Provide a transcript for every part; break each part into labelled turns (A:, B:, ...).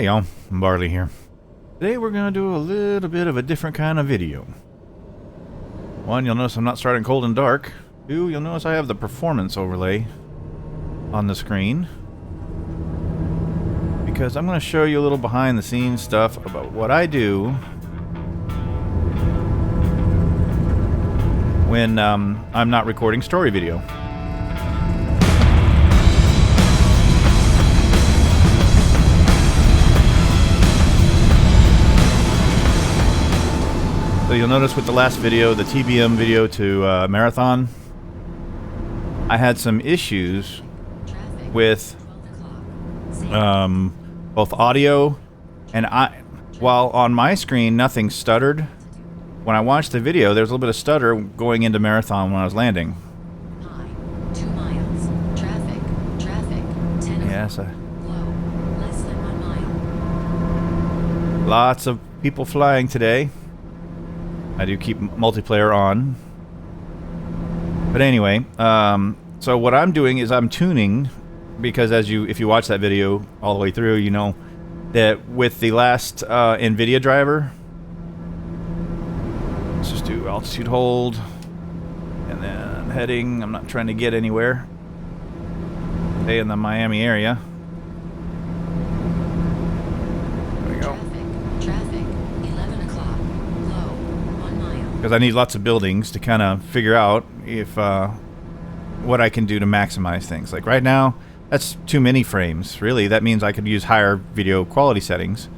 A: Hey y'all, Barley here. Today we're going to do a little bit of a different kind of video. One, you'll notice I'm not starting cold and dark. Two, you'll notice I have the performance overlay on the screen. Because I'm going to show you a little behind the scenes stuff about what I do when I'm not recording story video. So you'll notice with the last video, the TBM video to Marathon, I had some issues with both audio and while on my screen nothing stuttered. When I watched the video, there was a little bit of stutter going into Marathon when I was landing.
B: 2 miles. Traffic. 10.
A: Yes.
B: Low. Less than 1 mile.
A: Lots of people flying today. I do keep multiplayer on. But anyway, so what I'm doing is I'm tuning, because if you watch that video all the way through, you know that with the last Nvidia driver, let's just do altitude hold, and then heading. I'm not trying to get anywhere. Stay in the Miami area. There we go.
B: Traffic. 11 o'clock. Low. 1 mile.
A: Because I need lots of buildings to kind of figure out if what I can do to maximize things. Like right now, that's too many frames. Really, that means I could use higher video quality settings.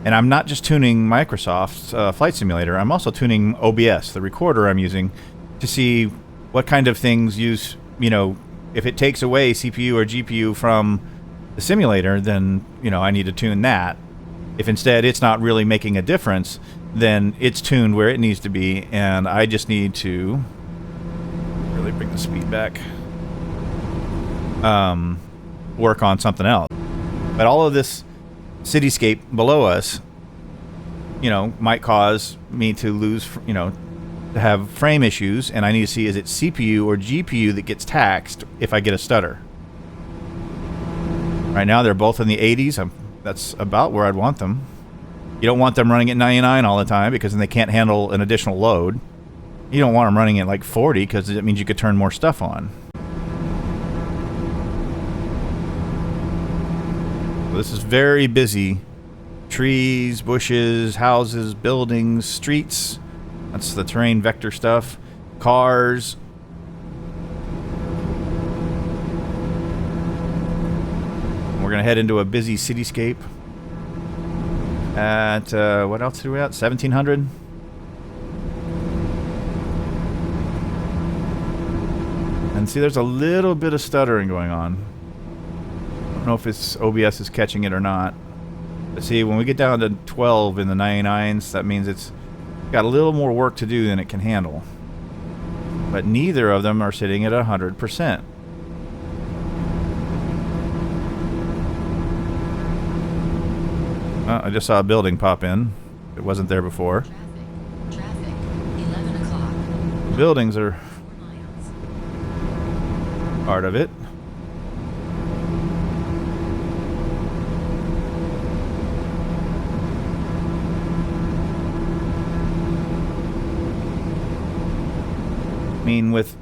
A: And I'm not just tuning Microsoft's Flight Simulator. I'm also tuning OBS, the recorder I'm using, to see what kind of things use, you know, if it takes away CPU or GPU from the simulator, then, you know, I need to tune that. If instead it's not really making a difference, then it's tuned where it needs to be, and I just need to really bring the speed back. Work on something else. But all of this cityscape below us, you know, might cause me to lose, you know, to have frame issues, and I need to see, is it CPU or GPU that gets taxed if I get a stutter? Right now they're both in the 80s. That's about where I'd want them. You don't want them running at 99 all the time, because then they can't handle an additional load. You don't want them running at like 40, because it means you could turn more stuff on. This is very busy. Trees, bushes, houses, buildings, streets. That's the terrain vector stuff. Cars. We're going to head into a busy cityscape. At, what else are we at? 1700? And see, there's a little bit of stuttering going on. I don't know if it's OBS is catching it or not. But see, when we get down to 12 in the 99s, that means it's got a little more work to do than it can handle. But neither of them are sitting at 100%. I just saw a building pop in. It wasn't there before.
B: Traffic. 11 o'clock.
A: The buildings are
B: 4 miles.
A: part of it. I mean, with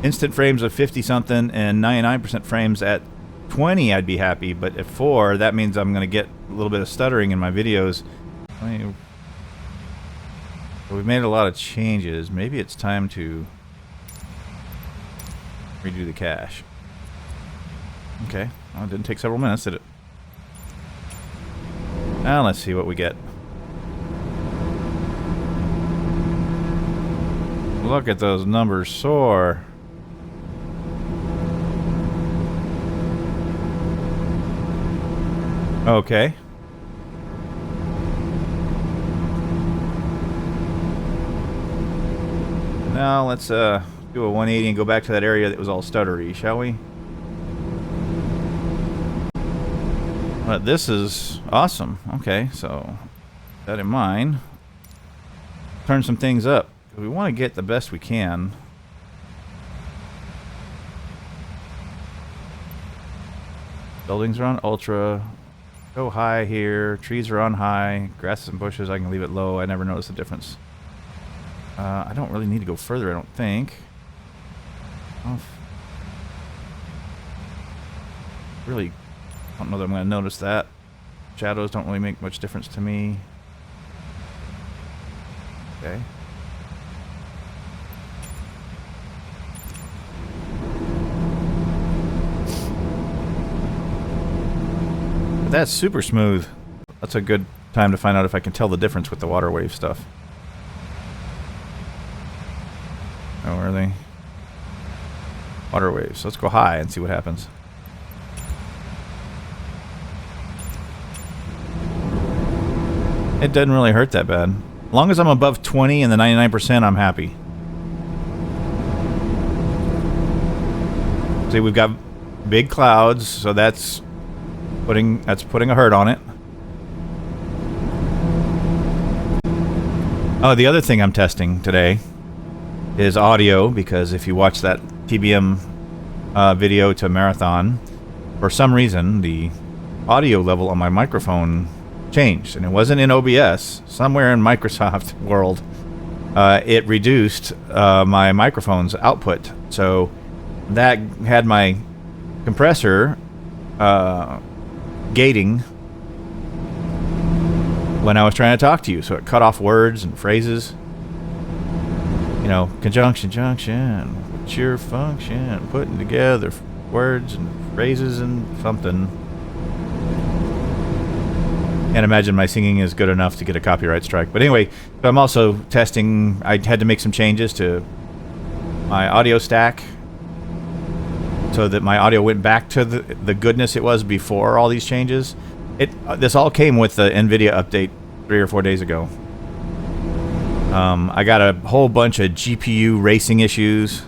A: instant frames of 50 something and 99% frames at 20, I'd be happy, but at 4, that means I'm going to get a little bit of stuttering in my videos. We've made a lot of changes. Maybe it's time to redo the cache. Okay, well, it didn't take several minutes, did it? Now let's see what we get. Look at those numbers soar. Okay. Now let's do a 180 and go back to that area that was all stuttery, shall we? But this is awesome. Okay, so keep that in mind. Turn some things up. We want to get the best we can. Buildings are on ultra. Go high here. Trees are on high. Grasses and bushes, I can leave it low. I never notice the difference. I don't really need to go further, I don't think. Really don't know that I'm going to notice that. Shadows don't really make much difference to me. Okay. But that's super smooth. That's a good time to find out if I can tell the difference with the water wave stuff. Oh, are they? Water waves. Let's go high and see what happens. It doesn't really hurt that bad. As long as I'm above 20 and the 99%, I'm happy. See, we've got big clouds, so that's putting a hurt on it. Oh, the other thing I'm testing today is audio, because if you watch that TBM video to Marathon, for some reason the audio level on my microphone changed, and it wasn't in OBS. Somewhere in Microsoft world, it reduced my microphone's output, so that had my compressor gating when I was trying to talk to you, so it cut off words and phrases. You know, conjunction, junction, what's your function? Putting together words and phrases and something. Can't imagine my singing is good enough to get a copyright strike. But anyway, I'm also testing. I had to make some changes to my audio stack so that my audio went back to the goodness it was before all these changes. This all came with the Nvidia update 3 or 4 days ago. I got a whole bunch of GPU racing issues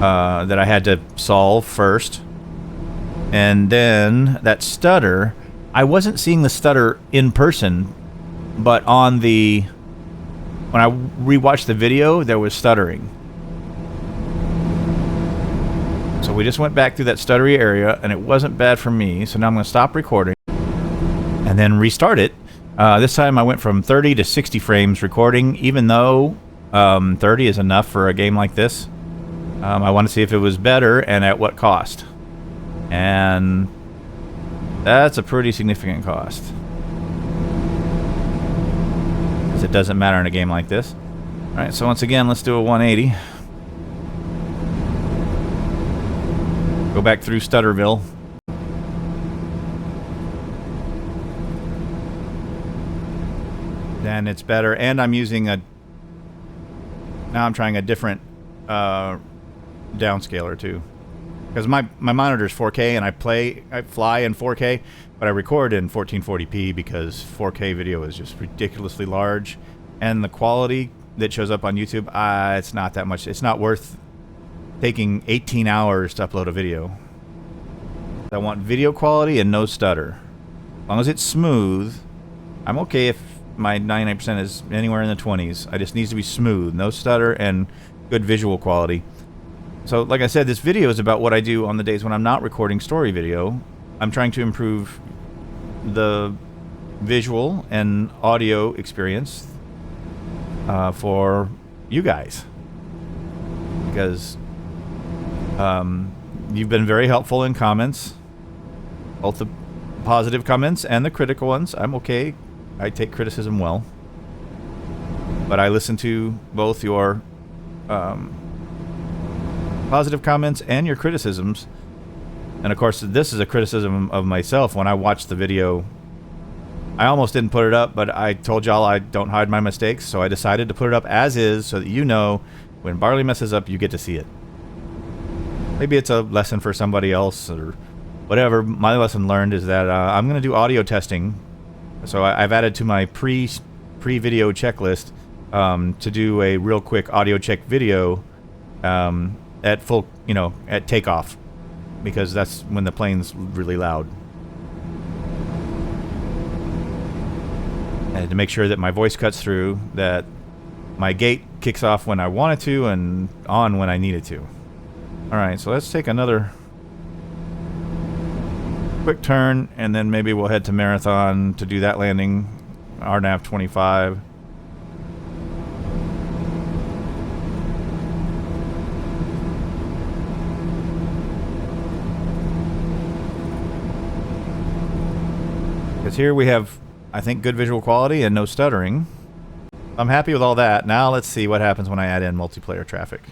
A: that I had to solve first. And then that stutter, I wasn't seeing the stutter in person, but on when I rewatched the video, there was stuttering. So we just went back through that stuttery area, and it wasn't bad for me. So now I'm going to stop recording and then restart it. This time I went from 30 to 60 frames recording, even though 30 is enough for a game like this. I want to see if it was better and at what cost. And that's a pretty significant cost, because it doesn't matter in a game like this. Alright, so once again, let's do a 180. Go back through Stutterville. Then it's better, and I'm using now I'm trying a different downscaler too. Because my monitor's 4K and I fly in 4K, but I record in 1440p because 4K video is just ridiculously large, and the quality that shows up on YouTube, it's not that much. It's not worth taking 18 hours to upload a video. I want video quality and no stutter. As long as it's smooth, I'm okay if my 99% is anywhere in the 20s. It just needs to be smooth, no stutter, and good visual quality. So, like I said, this video is about what I do on the days when I'm not recording story video. I'm trying to improve the visual and audio experience for you guys. Because you've been very helpful in comments. Both the positive comments and the critical ones. I'm okay. I take criticism well. But I listen to both your positive comments and your criticisms. And of course, this is a criticism of myself. When I watched the video, I almost didn't put it up, but I told y'all I don't hide my mistakes, so I decided to put it up as is, so that you know when Barley messes up, you get to see it. Maybe it's a lesson for somebody else or whatever. My lesson learned is that I'm going to do audio testing. So I've added to my pre-video checklist to do a real quick audio check video at full, at takeoff, because that's when the plane's really loud. And to make sure that my voice cuts through, that my gate kicks off when I want it to and on when I need it to. Alright, so let's take another quick turn, and then maybe we'll head to Marathon to do that landing. RNAV 25. Because here we have, I think, good visual quality and no stuttering. I'm happy with all that. Now let's see what happens when I add in multiplayer traffic.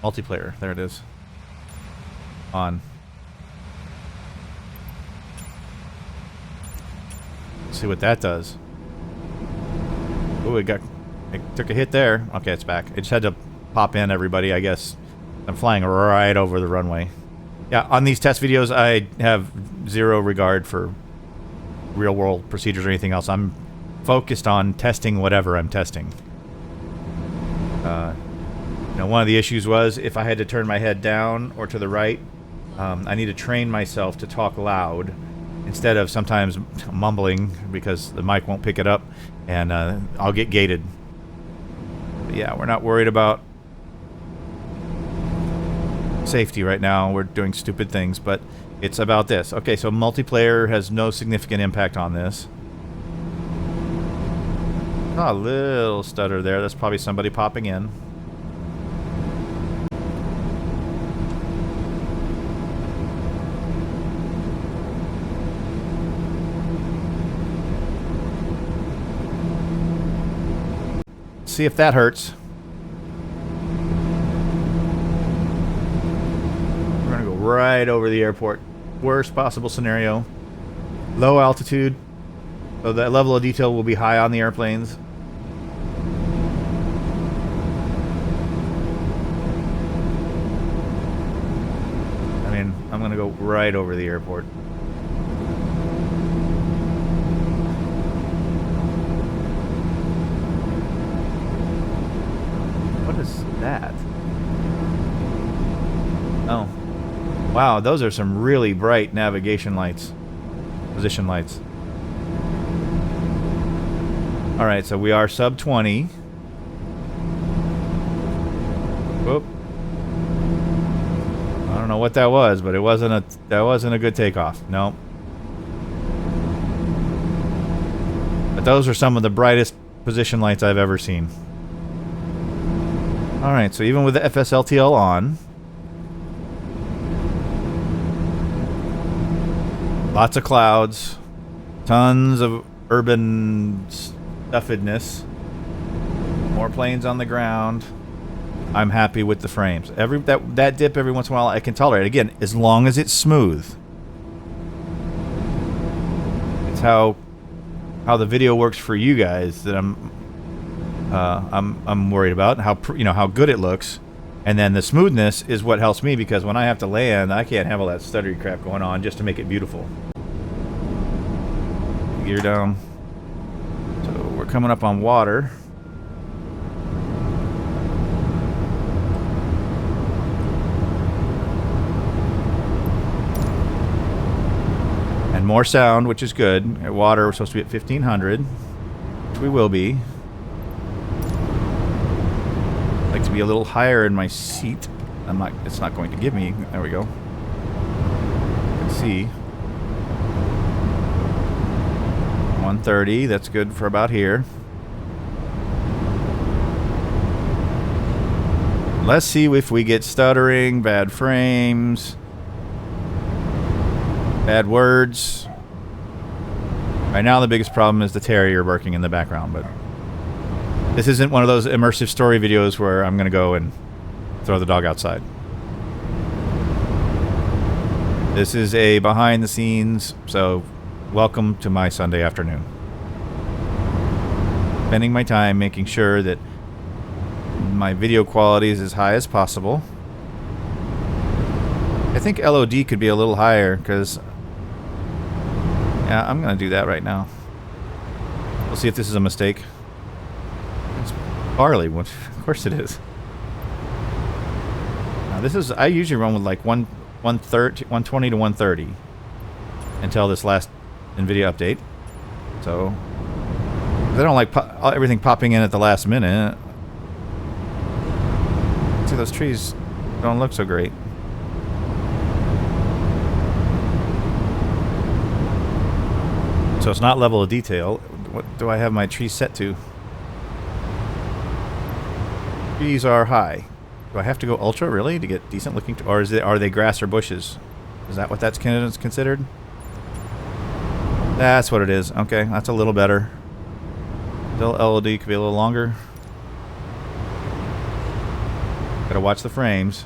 A: Multiplayer, there it is. On. Let's see what that does. Oh, it took a hit there. Okay, it's back. It just had to pop in, everybody, I guess. I'm flying right over the runway. Yeah, on these test videos, I have zero regard for real-world procedures or anything else. I'm focused on testing whatever I'm testing. You know, one of the issues was if I had to turn my head down or to the right, I need to train myself to talk loud instead of sometimes mumbling because the mic won't pick it up, and I'll get gated. But yeah, we're not worried about safety right now. We're doing stupid things, but it's about this. Okay, so multiplayer has no significant impact on this. Oh, a little stutter there. That's probably somebody popping in. See if that hurts. We're gonna go right over the airport. Worst possible scenario. Low altitude, so that level of detail will be high on the airplanes. I mean, I'm gonna go right over the airport. What is that? Oh. Wow, those are some really bright navigation lights. Position lights. Alright, so we are sub 20. Whoop. I don't know what that was, but that wasn't a good takeoff. No. But those are some of the brightest position lights I've ever seen. Alright, so even with the FSLTL on, lots of clouds, tons of urban stuffedness, more planes on the ground. I'm happy with the frames. That dip every once in a while I can tolerate. Again, as long as it's smooth. It's how the video works for you guys that I'm worried about. How good it looks, and then the smoothness is what helps me, because when I have to land, I can't have all that stuttery crap going on just to make it beautiful. Gear down. So we're coming up on water. And more sound, which is good. At water, we're supposed to be at 1500, which we will be. I'd like to be a little higher in my seat. It's not going to give me. There we go. Let's see. 130, that's good for about here. Let's see if we get stuttering, bad frames, bad words. Right now the biggest problem is the terrier barking in the background, but this isn't one of those immersive story videos where I'm going to go and throw the dog outside. This is a behind the scenes, so welcome to my Sunday afternoon. Spending my time making sure that my video quality is as high as possible. I think LOD could be a little higher, because yeah, I'm going to do that right now. We'll see if this is a mistake. It's barley. Of course it is. Now this is, I usually run with like 120 to 130 until this last Nvidia update. So I don't like everything popping in at the last minute. See, those trees don't look so great. So it's not level of detail. What do I have my trees set to? Trees are high. Do I have to go ultra, really, to get decent looking? Or are they grass or bushes? Is that what that's considered? That's what it is. Okay, that's a little better. Still LOD could be a little longer. Gotta watch the frames.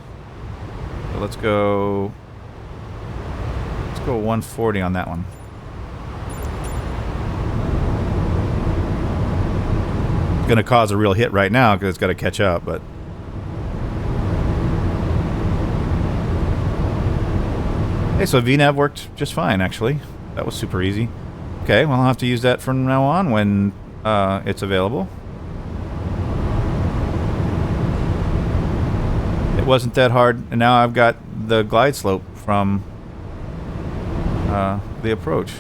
A: So let's go 140 on that one. It's gonna cause a real hit right now because it's got to catch up, but hey, so VNav worked just fine actually. That was super easy. Okay, well I'll have to use that from now on when it's available. It wasn't that hard, and now I've got the glide slope from the approach,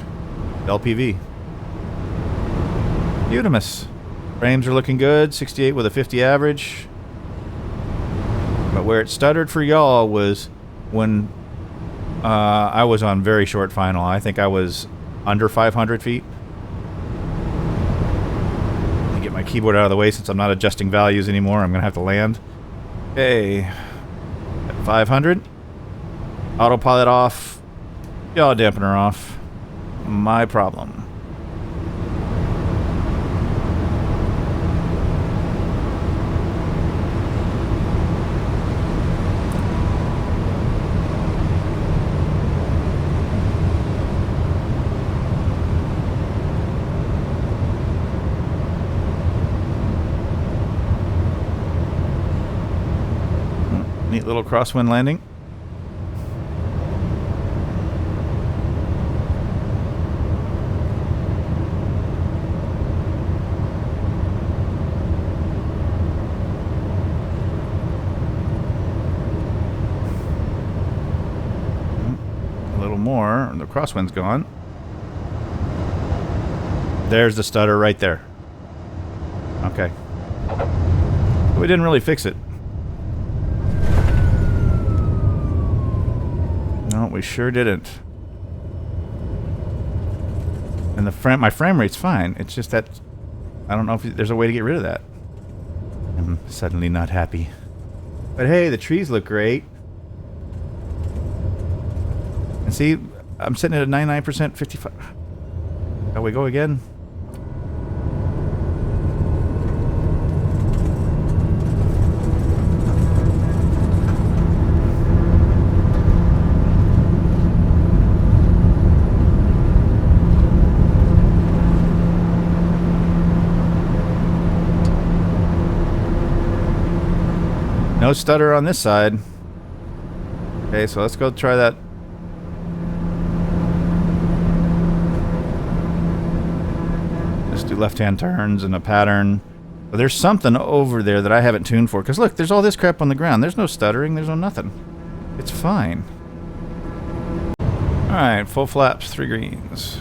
A: LPV. Beautimous. Frames are looking good, 68 with a 50 average. But where it stuttered for y'all was when I was on very short final. I think I was under 500 feet. Let me get my keyboard out of the way since I'm not adjusting values anymore. I'm going to have to land. Okay. At 500. Autopilot off. Yaw dampener off. My problem. Neat little crosswind landing. A little more, and the crosswind's gone. There's the stutter right there. Okay. We didn't really fix it. No, we sure didn't. And my frame rate's fine. It's just that I don't know if there's a way to get rid of that. I'm suddenly not happy. But hey, the trees look great. And see, I'm sitting at a 99%, 55. There we go again. No stutter on this side. Okay, so let's go try that. Just do left-hand turns and a pattern. But there's something over there that I haven't tuned for. Because look, there's all this crap on the ground. There's no stuttering. There's no nothing. It's fine. Alright, full flaps, 3 greens.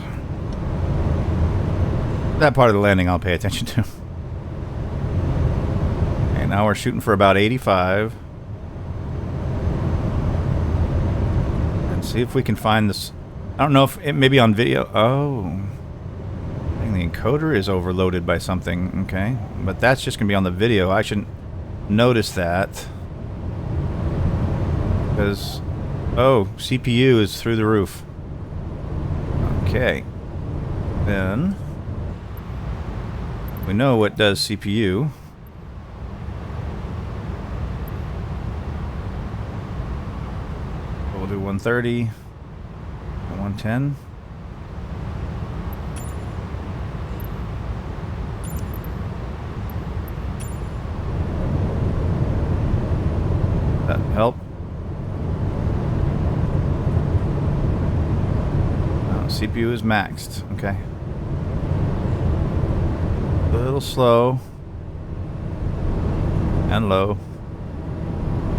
A: That part of the landing I'll pay attention to. Now we're shooting for about 85. And see if we can find this. I don't know if it may be on video. Oh. I think the encoder is overloaded by something. Okay. But that's just going to be on the video. I shouldn't notice that. Because, oh, CPU is through the roof. Okay. Then, we know what does CPU. We'll do 130, 110. That help? CPU is maxed. Okay. A little slow and low.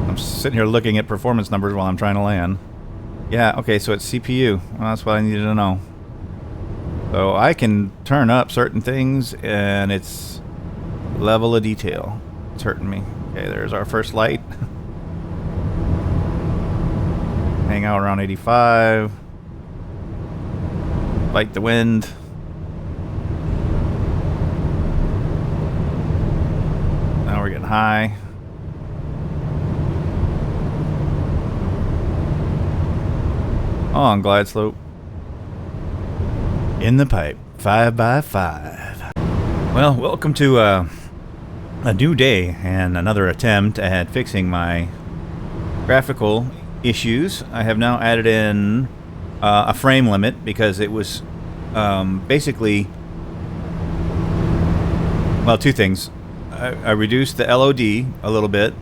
A: I'm sitting here looking at performance numbers while I'm trying to land. Yeah, okay, so it's CPU. Well, that's what I needed to know. So I can turn up certain things, and it's level of detail. It's hurting me. Okay, there's our first light. Hang out around 85. Fight the wind. high. On glide slope. In the pipe. 5x5. Well, welcome to a new day and another attempt at fixing my graphical issues. I have now added in a frame limit because it was basically, well, two things. I reduced the LOD a little bit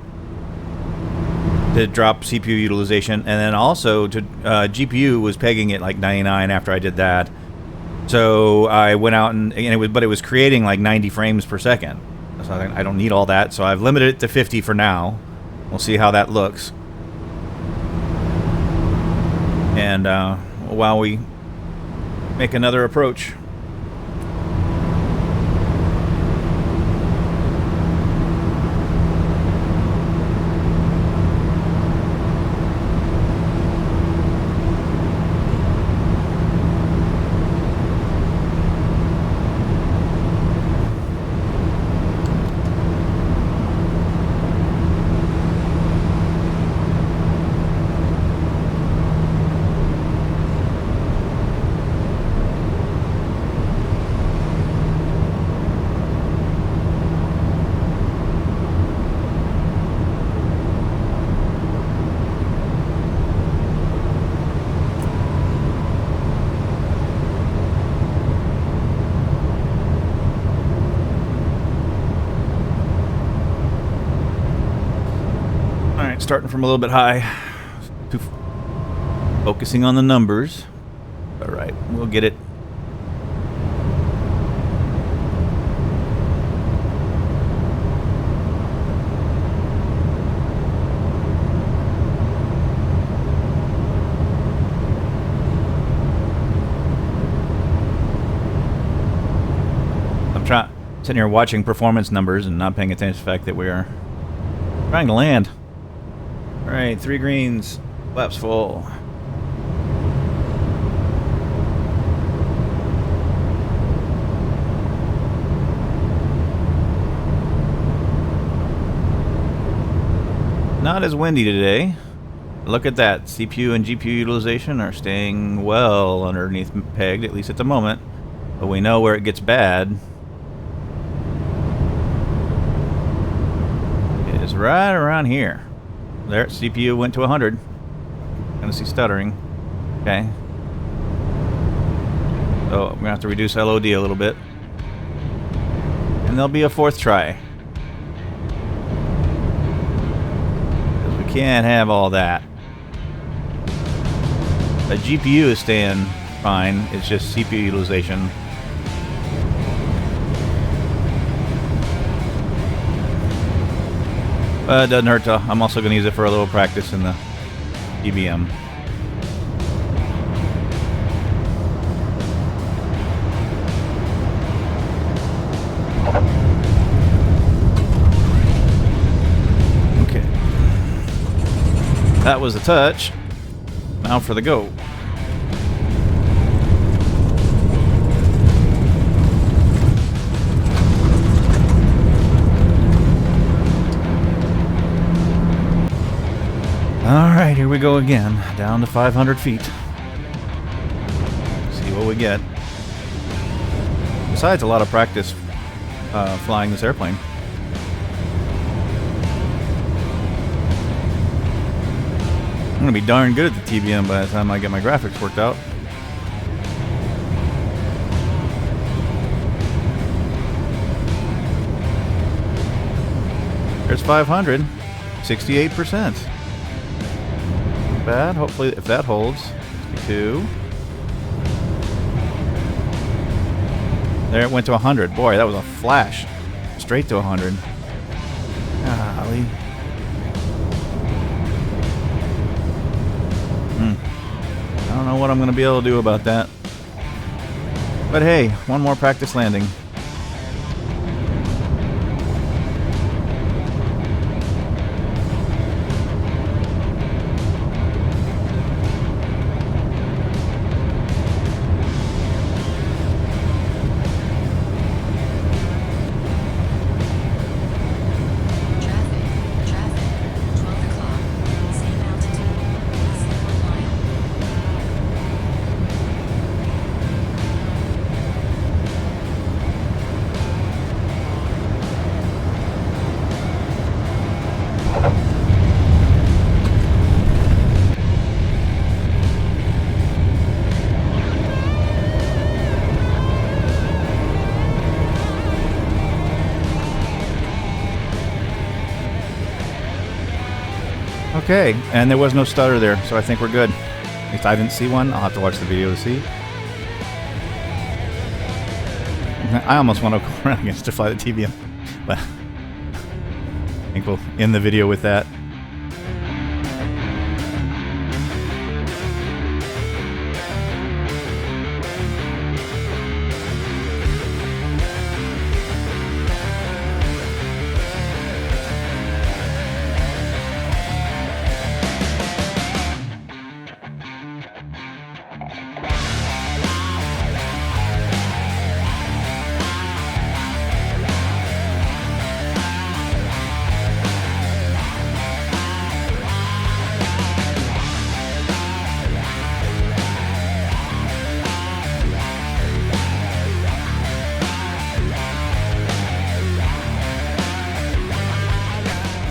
A: to drop CPU utilization, and then also to GPU was pegging it like 99 after I did that. So I went out and it was creating like 90 frames per second. So I don't need all that, so I've limited it to 50 for now. We'll see how that looks. And while we make another approach. Starting from a little bit high, focusing on the numbers. All right, we'll get it. I'm sitting here watching performance numbers and not paying attention to the fact that we are trying to land. Alright, 3 greens, laps full. Not as windy today. Look at that, CPU and GPU utilization are staying well underneath pegged, at least at the moment. But we know where it gets bad. It is right around here. There, CPU went to 100. Gonna see stuttering. Okay. So I'm gonna have to reduce LOD a little bit. And there'll be a 4th try. Because we can't have all that. The GPU is staying fine. It's just CPU utilization. It doesn't hurt to. I'm also going to use it for a little practice in the TBM. Okay. That was the touch. Now for the go. Alright, here we go again. Down to 500 feet. See what we get. Besides a lot of practice flying this airplane. I'm going to be darn good at the TBM by the time I get my graphics worked out. There's 500. 68%. Bad. Hopefully, if that holds. 62. There it went to 100. Boy, that was a flash. Straight to 100. Golly. I don't know what I'm going to be able to do about that. But hey, one more practice landing. Okay, and there was no stutter there, so I think we're good. At least I didn't see one. I'll have to watch the video to see. I almost want to go around against to fly the TBM, but I think we'll end the video with that.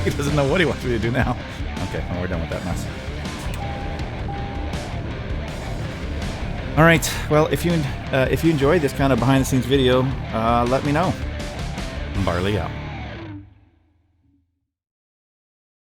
A: He doesn't know what he wants me to do now. Okay, well, we're done with that mess. All right. Well, if you enjoyed this kind of behind-the-scenes video, let me know. Barley out.